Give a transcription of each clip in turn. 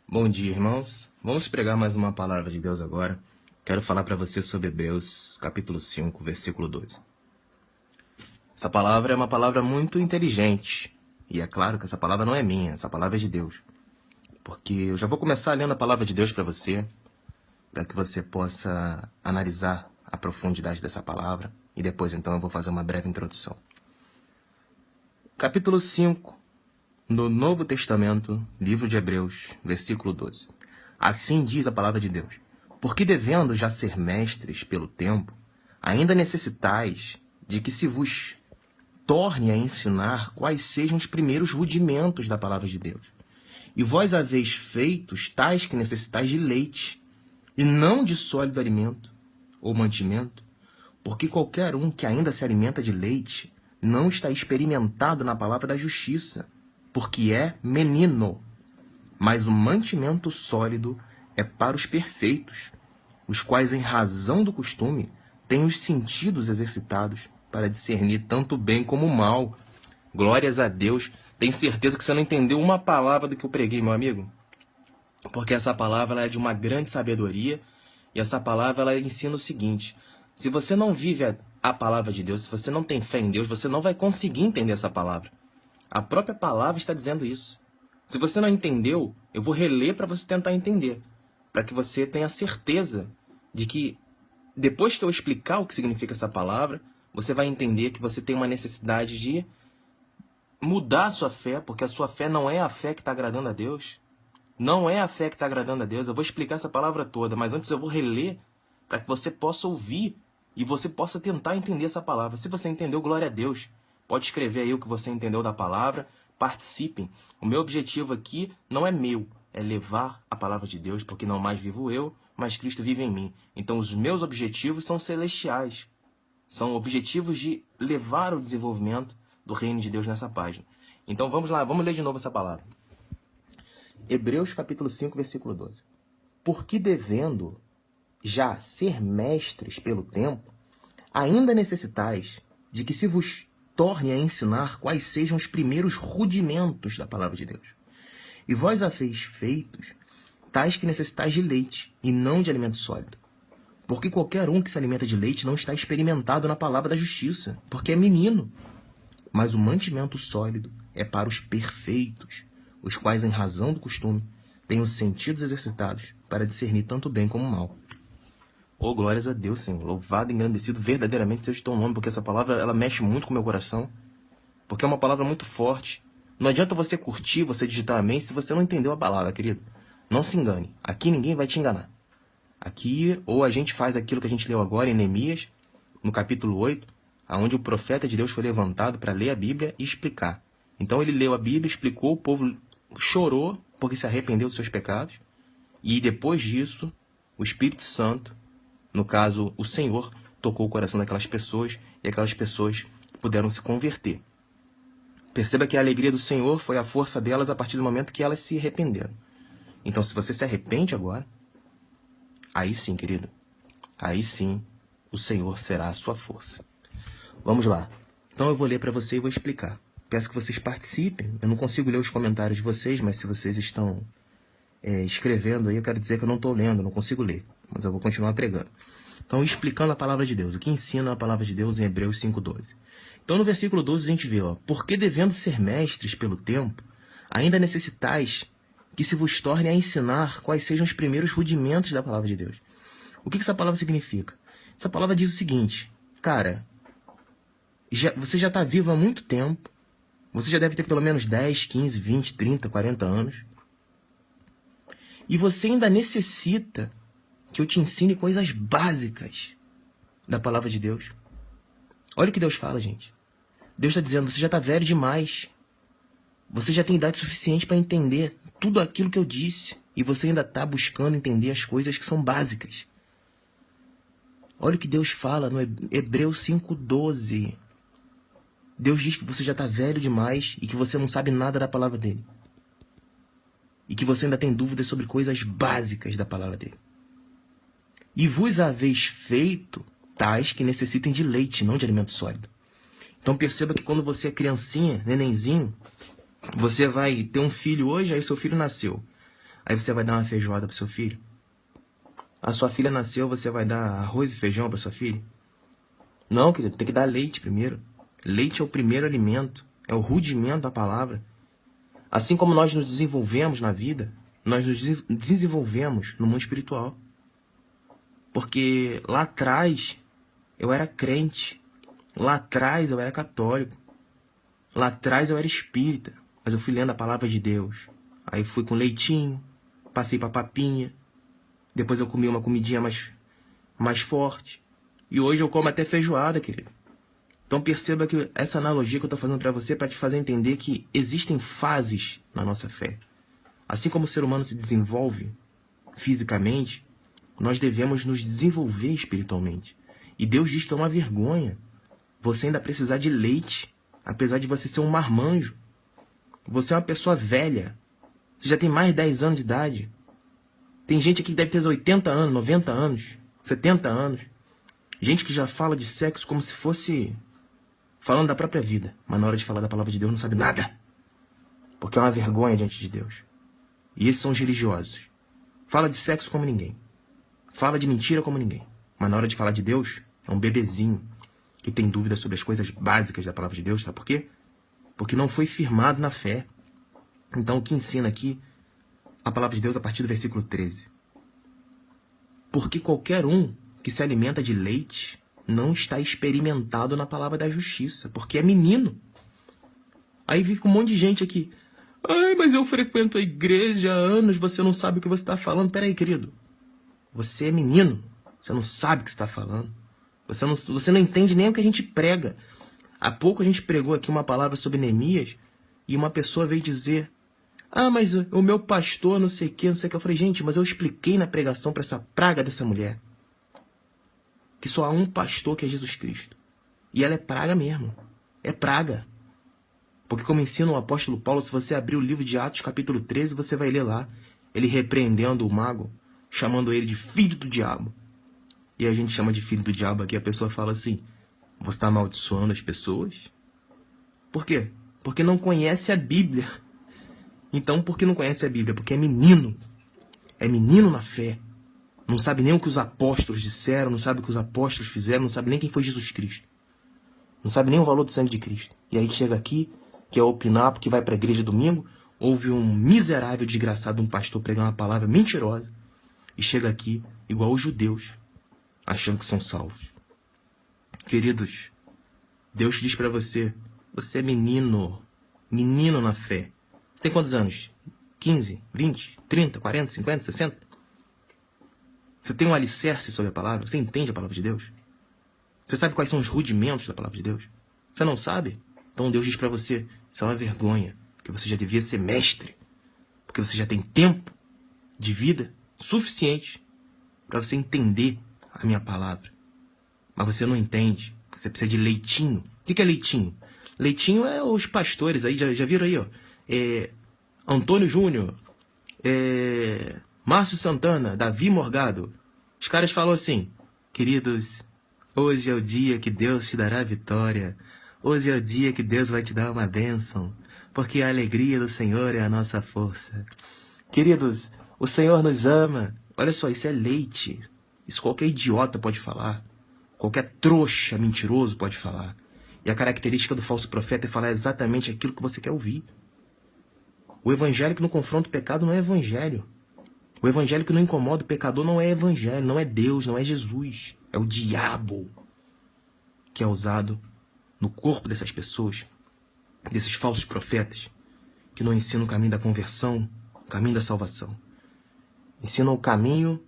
Bom dia, irmãos. Vamos pregar mais uma palavra de Deus agora. Quero falar para você sobre Hebreus, capítulo 5, versículo 2. Essa palavra é uma palavra muito inteligente. E é claro que essa palavra não é minha, essa palavra é de Deus. Porque eu já vou começar lendo a palavra de Deus para você, para que você possa analisar a profundidade dessa palavra. E depois, então, eu vou fazer uma breve introdução. Capítulo 5, no Novo Testamento, livro de Hebreus, versículo 12. Assim diz a palavra de Deus: porque devendo já ser mestres pelo tempo, ainda necessitais de que se vos torne a ensinar quais sejam os primeiros rudimentos da palavra de Deus. E vós haveis feitos tais que necessitais de leite, e não de sólido alimento ou mantimento, porque qualquer um que ainda se alimenta de leite não está experimentado na palavra da justiça, porque é menino. Mas o mantimento sólido é para os perfeitos, os quais, em razão do costume, têm os sentidos exercitados para discernir tanto o bem como o mal. Glórias a Deus. Tenho certeza que você não entendeu uma palavra do que eu preguei, meu amigo. Porque essa palavra ela é de uma grande sabedoria, e essa palavra ela ensina o seguinte: se você não vive a palavra de Deus, se você não tem fé em Deus, você não vai conseguir entender essa palavra. A própria palavra está dizendo isso. Se você não entendeu, eu vou reler para você tentar entender, para que você tenha certeza de que, depois que eu explicar o que significa essa palavra, você vai entender que você tem uma necessidade de mudar a sua fé, porque a sua fé não é a fé que está agradando a Deus. Não é a fé que está agradando a Deus. Eu vou explicar essa palavra toda, mas antes eu vou reler para que você possa ouvir e você possa tentar entender essa palavra. Se você entendeu, glória a Deus. Pode escrever aí o que você entendeu da palavra. Participem. O meu objetivo aqui não é meu, é levar a palavra de Deus, porque não mais vivo eu, mas Cristo vive em mim. Então os meus objetivos são celestiais. São objetivos de levar o desenvolvimento do reino de Deus nessa página. Então vamos lá, vamos ler de novo essa palavra. Hebreus capítulo 5, versículo 12. Porque devendo já ser mestres pelo tempo, ainda necessitais de que se vos torne a ensinar quais sejam os primeiros rudimentos da palavra de Deus. E vós haveis feitos tais que necessitais de leite, e não de alimento sólido. Porque qualquer um que se alimenta de leite não está experimentado na palavra da justiça, porque é menino. Mas o mantimento sólido é para os perfeitos, os quais, em razão do costume, têm os sentidos exercitados para discernir tanto o bem como o mal. Oh, glórias a Deus, Senhor. Louvado e engrandecido verdadeiramente seja o teu nome, porque essa palavra ela mexe muito com o meu coração, porque é uma palavra muito forte. Não adianta você curtir, você digitar amém, se você não entendeu a palavra, querido. Não se engane. Aqui ninguém vai te enganar. Aqui, ou a gente faz aquilo que a gente leu agora em Neemias, no capítulo 8, onde o profeta de Deus foi levantado para ler a Bíblia e explicar. Então ele leu a Bíblia, explicou, o povo chorou porque se arrependeu dos seus pecados. E depois disso, o Espírito Santo, no caso o Senhor, tocou o coração daquelas pessoas e aquelas pessoas puderam se converter. Perceba que a alegria do Senhor foi a força delas a partir do momento que elas se arrependeram. Então, se você se arrepende agora, aí sim, querido, aí sim o Senhor será a sua força. Vamos lá. Então eu vou ler para você e vou explicar. Peço que vocês participem. Eu não consigo ler os comentários de vocês, mas se vocês estão escrevendo aí, eu quero dizer que eu não estou lendo, eu não consigo ler. Mas eu vou continuar pregando. Então, explicando a palavra de Deus. O que ensina a palavra de Deus em Hebreus 5,12. Então, no versículo 12, a gente vê, porque devendo ser mestres pelo tempo, ainda necessitais que se vos torne a ensinar quais sejam os primeiros rudimentos da palavra de Deus. O que essa palavra significa? Essa palavra diz o seguinte: cara, você já está vivo há muito tempo, você já deve ter pelo menos 10, 15, 20, 30, 40 anos, e você ainda necessita que eu te ensine coisas básicas da palavra de Deus. Olha o que Deus fala, gente. Deus está dizendo, você já está velho demais. Você já tem idade suficiente para entender tudo aquilo que eu disse. E você ainda está buscando entender as coisas que são básicas. Olha o que Deus fala no Hebreus 5,12. Deus diz que você já está velho demais e que você não sabe nada da palavra dele. E que você ainda tem dúvidas sobre coisas básicas da palavra dele. E vos haveis feito tais que necessitem de leite, não de alimento sólido. Então perceba que quando você é criancinha, nenenzinho, você vai ter um filho hoje, aí seu filho nasceu. Aí você vai dar uma feijoada pro seu filho? A sua filha nasceu, você vai dar arroz e feijão pra sua filha? Não, querido, tem que dar leite primeiro. Leite é o primeiro alimento, é o rudimento da palavra. Assim como nós nos desenvolvemos na vida, nós nos desenvolvemos no mundo espiritual. Porque lá atrás eu era crente, lá atrás eu era católico, lá atrás eu era espírita, mas eu fui lendo a palavra de Deus. Aí fui com leitinho, passei pra papinha, depois eu comi uma comidinha mais forte. E hoje eu como até feijoada, querido. Então perceba que essa analogia que eu estou fazendo para você é para te fazer entender que existem fases na nossa fé. Assim como o ser humano se desenvolve fisicamente, nós devemos nos desenvolver espiritualmente. E Deus diz que é uma vergonha você ainda precisar de leite, apesar de você ser um marmanjo. Você é uma pessoa velha. Você já tem mais de 10 anos de idade. Tem gente aqui que deve ter 80 anos, 90 anos, 70 anos. Gente que já fala de sexo como se fosse falando da própria vida. Mas na hora de falar da palavra de Deus não sabe nada. Porque é uma vergonha diante de Deus. E esses são os religiosos. Fala de sexo como ninguém. Fala de mentira como ninguém. Mas na hora de falar de Deus, é um bebezinho que tem dúvidas sobre as coisas básicas da palavra de Deus. Sabe por quê? Porque não foi firmado na fé. Então o que ensina aqui a palavra de Deus a partir do versículo 13? Porque qualquer um que se alimenta de leite não está experimentado na palavra da justiça, porque é menino. Aí fica um monte de gente aqui. Ai, mas eu frequento a igreja há anos, você não sabe o que você está falando. Peraí, querido. Você é menino, você não sabe o que está falando. Você não entende nem o que a gente prega. Há pouco a gente pregou aqui uma palavra sobre Neemias e uma pessoa veio dizer: ah, mas o meu pastor não sei o que, não sei o que. Eu falei: gente, mas eu expliquei na pregação para essa praga dessa mulher que só há um pastor, que é Jesus Cristo. E ela é praga mesmo. É praga. Porque como ensina o apóstolo Paulo, se você abrir o livro de Atos, capítulo 13, você vai ler lá ele repreendendo o mago, chamando ele de filho do diabo. E a gente chama de filho do diabo aqui, a pessoa fala assim: você está amaldiçoando as pessoas? Por quê? Porque não conhece a Bíblia. Então, por que não conhece a Bíblia? Porque é menino. É menino na fé. Não sabe nem o que os apóstolos disseram, não sabe o que os apóstolos fizeram, não sabe nem quem foi Jesus Cristo. Não sabe nem o valor do sangue de Cristo. E aí chega aqui, quer opinar porque vai para a igreja domingo, ouve um miserável desgraçado, um pastor pregar uma palavra mentirosa, e chega aqui igual os judeus, achando que são salvos. Queridos, Deus diz para você: você é menino, menino na fé. Você tem quantos anos? 15, 20, 30, 40, 50, 60? Você tem um alicerce sobre a palavra? Você entende a palavra de Deus? Você sabe quais são os rudimentos da palavra de Deus? Você não sabe? Então Deus diz para você: isso é uma vergonha, que você já devia ser mestre, porque você já tem tempo de vida suficiente para você entender a minha palavra. Mas você não entende, você precisa de leitinho. O que é leitinho? Leitinho é os pastores aí, já viram aí, ó. Antônio Júnior, Márcio Santana, Davi Morgado. Os caras falam assim: queridos, hoje é o dia que Deus te dará a vitória. Hoje é o dia que Deus vai te dar uma bênção, porque a alegria do Senhor é a nossa força. Queridos, o Senhor nos ama. Olha só, isso é leite. Isso qualquer idiota pode falar. Qualquer trouxa mentiroso pode falar. E a característica do falso profeta é falar exatamente aquilo que você quer ouvir. O evangelho que não confronta o pecado não é evangelho. O evangelho que não incomoda o pecador não é evangelho, não é Deus, não é Jesus. É o diabo que é usado no corpo dessas pessoas, desses falsos profetas, que não ensinam o caminho da conversão, o caminho da salvação. Ensinam o caminho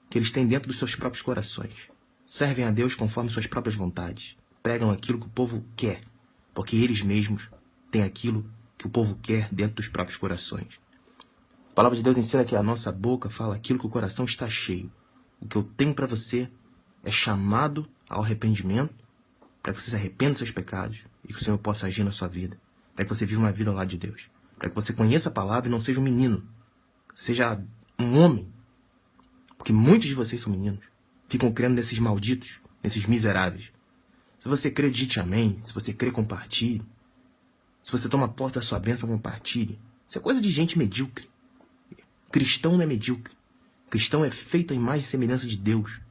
que eles têm dentro dos seus próprios corações. Servem a Deus conforme suas próprias vontades. Pregam aquilo que o povo quer, porque eles mesmos têm aquilo que o povo quer dentro dos próprios corações. A palavra de Deus ensina que a nossa boca fala aquilo que o coração está cheio. O que eu tenho para você é chamado ao arrependimento, para que você se arrependa dos seus pecados e que o Senhor possa agir na sua vida, para que você viva uma vida ao lado de Deus, para que você conheça a palavra e não seja um menino, seja um homem, porque muitos de vocês são meninos, ficam crendo nesses malditos, nesses miseráveis. Se você crê, digite amém. Se você crê, compartilhe. Se você toma posse da sua bênção, compartilhe. Isso é coisa de gente medíocre. Cristão não é medíocre. Cristão é feito à imagem e semelhança de Deus,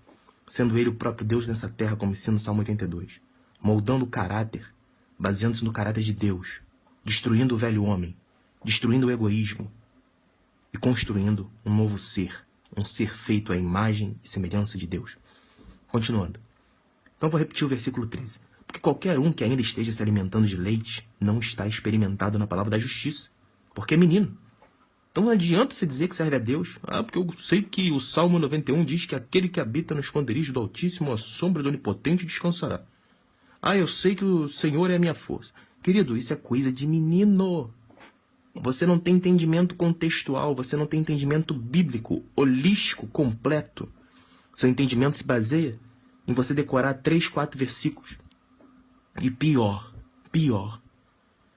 sendo ele o próprio Deus nessa terra, como ensina o Salmo 82, moldando o caráter, baseando-se no caráter de Deus, destruindo o velho homem, destruindo o egoísmo e construindo um novo ser, um ser feito à imagem e semelhança de Deus. Continuando. Então vou repetir o versículo 13. Porque qualquer um que ainda esteja se alimentando de leite não está experimentado na palavra da justiça, porque é menino. Então não adianta você dizer que serve a Deus. Porque eu sei que o Salmo 91 diz que aquele que habita no esconderijo do Altíssimo, a sombra do Onipotente descansará. Eu sei que o Senhor é a minha força. Querido, isso é coisa de menino. Você não tem entendimento contextual, você não tem entendimento bíblico, holístico, completo. Seu entendimento se baseia em você decorar 3, 4 versículos. E pior,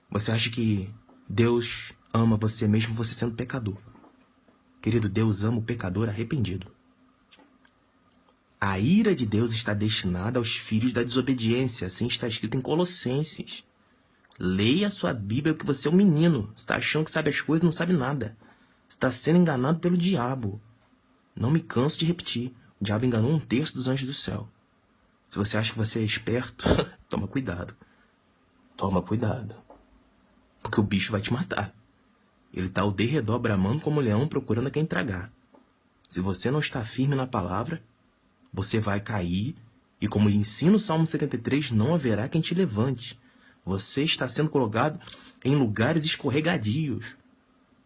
você acha que Deus ama você mesmo você sendo pecador. Querido, Deus ama o pecador arrependido. A ira de Deus está destinada aos filhos da desobediência, assim está escrito em Colossenses. Leia a sua Bíblia, porque você é um menino. Você está achando que sabe as coisas e não sabe nada. Você está sendo enganado pelo diabo. Não me canso de repetir. O diabo enganou 1/3 dos anjos do céu. Se você acha que você é esperto, toma cuidado. Toma cuidado. Porque o bicho vai te matar. Ele está ao derredor bramando como um leão procurando a quem tragar. Se você não está firme na palavra, você vai cair e, como ensina o Salmo 73, não haverá quem te levante. Você está sendo colocado em lugares escorregadios.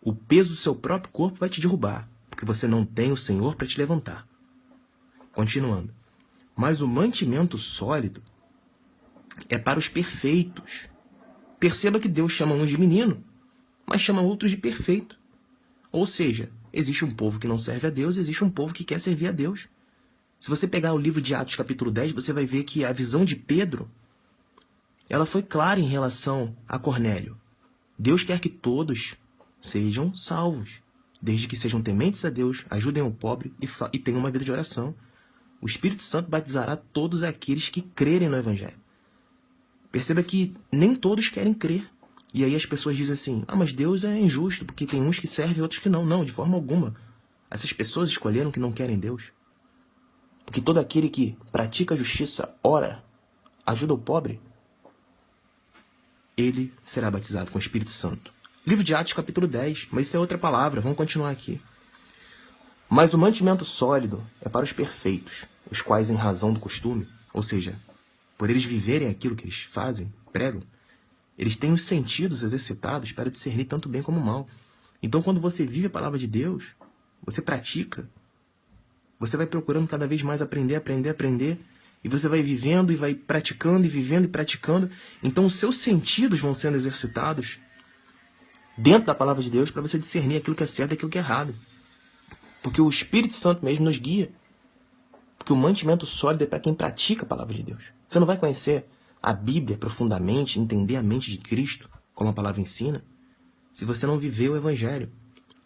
O peso do seu próprio corpo vai te derrubar, porque você não tem o Senhor para te levantar. Continuando. Mas o mantimento sólido é para os perfeitos. Perceba que Deus chama uns de menino, mas chama outros de perfeito. Ou seja, existe um povo que não serve a Deus e existe um povo que quer servir a Deus. Se você pegar o livro de Atos capítulo 10, você vai ver que a visão de Pedro, ela foi clara em relação a Cornélio. Deus quer que todos sejam salvos, desde que sejam tementes a Deus, ajudem o pobre e tenham uma vida de oração. O Espírito Santo batizará todos aqueles que crerem no Evangelho. Perceba que nem todos querem crer. E aí as pessoas dizem assim, mas Deus é injusto, porque tem uns que servem e outros que não. Não, de forma alguma. Essas pessoas escolheram que não querem Deus. Porque todo aquele que pratica a justiça, ora, ajuda o pobre, ele será batizado com o Espírito Santo. Livro de Atos, capítulo 10. Mas isso é outra palavra, vamos continuar aqui. Mas o mantimento sólido é para os perfeitos, os quais, em razão do costume, ou seja, por eles viverem aquilo que eles fazem, pregam, eles têm os sentidos exercitados para discernir tanto bem como mal. Então, quando você vive a palavra de Deus, você pratica, você vai procurando cada vez mais aprender, e você vai vivendo e vai praticando, e vivendo e praticando. Então, os seus sentidos vão sendo exercitados dentro da palavra de Deus para você discernir aquilo que é certo e aquilo que é errado. Porque o Espírito Santo mesmo nos guia. Porque o mantimento sólido é para quem pratica a palavra de Deus. Você não vai conhecer a Bíblia profundamente, entender a mente de Cristo, como a palavra ensina, se você não viver o Evangelho.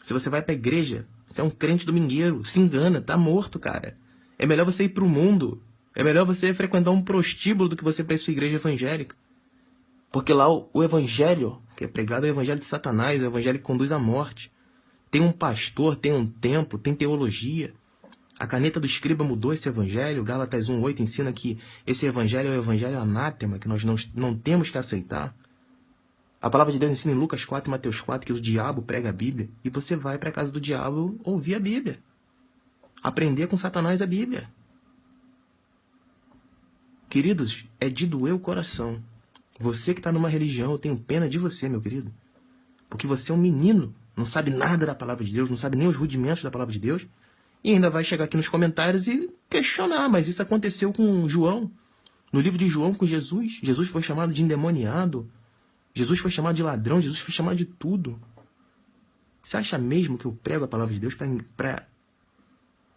Se você vai para a igreja, você é um crente domingueiro, se engana, tá morto, cara. É melhor você ir para o mundo. É melhor você frequentar um prostíbulo do que você ir para a sua igreja evangélica. Porque lá o Evangelho que é pregado é o Evangelho de Satanás, é o Evangelho que conduz à morte. Tem um pastor, tem um templo, tem teologia. A caneta do escriba mudou esse evangelho. Gálatas 1:8 ensina que esse evangelho é o evangelho anátema, que nós não temos que aceitar. A palavra de Deus ensina em Lucas 4 e Mateus 4 que o diabo prega a Bíblia. E você vai para a casa do diabo ouvir a Bíblia. Aprender com Satanás a Bíblia. Queridos, é de doer o coração. Você que está numa religião, eu tenho pena de você, meu querido. Porque você é um menino, não sabe nada da palavra de Deus, não sabe nem os rudimentos da palavra de Deus. E ainda vai chegar aqui nos comentários e questionar, mas isso aconteceu com João. No livro de João com Jesus, Jesus foi chamado de endemoniado, Jesus foi chamado de ladrão, Jesus foi chamado de tudo. Você acha mesmo que eu prego a palavra de Deus para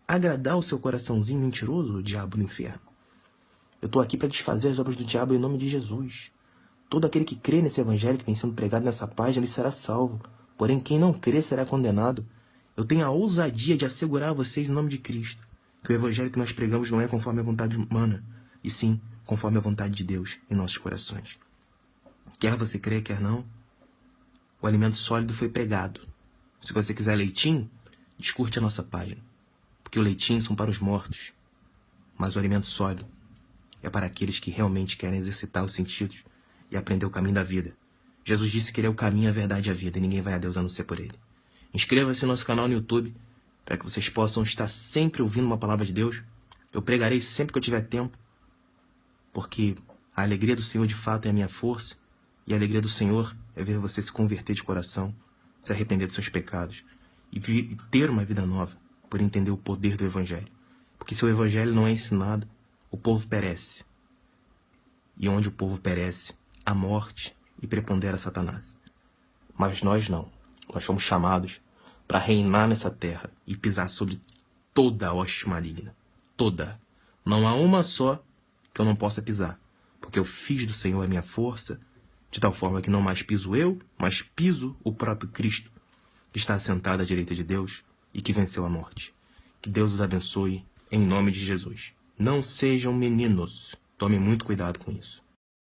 agradar o seu coraçãozinho mentiroso, o diabo do inferno? Eu estou aqui para desfazer as obras do diabo em nome de Jesus. Todo aquele que crê nesse evangelho que vem sendo pregado nessa página, ele será salvo. Porém, quem não crê será condenado. Eu tenho a ousadia de assegurar a vocês, em nome de Cristo, que o evangelho que nós pregamos não é conforme a vontade humana, e sim conforme a vontade de Deus em nossos corações. Quer você crer, quer não, o alimento sólido foi pregado. Se você quiser leitinho, Descurte a nossa página, porque o leitinho são para os mortos, mas o alimento sólido é para aqueles que realmente querem exercitar os sentidos e aprender o caminho da vida. Jesus disse que ele é o caminho, a verdade e a vida, e ninguém vai a Deus a não ser por ele. Inscreva-se no nosso canal no YouTube, para que vocês possam estar sempre ouvindo uma palavra de Deus. Eu pregarei sempre que eu tiver tempo, porque a alegria do Senhor de fato é a minha força, e a alegria do Senhor é ver você se converter de coração, se arrepender dos seus pecados, e ter uma vida nova, por entender o poder do Evangelho. Porque se o Evangelho não é ensinado, o povo perece. E onde o povo perece, há morte e prepondera Satanás. Mas nós não. Nós fomos chamados para reinar nessa terra e pisar sobre toda a hoste maligna. Toda. Não há uma só que eu não possa pisar. Porque eu fiz do Senhor a minha força, de tal forma que não mais piso eu, mas piso o próprio Cristo, que está assentado à direita de Deus e que venceu a morte. Que Deus os abençoe em nome de Jesus. Não sejam meninos. Tome muito cuidado com isso.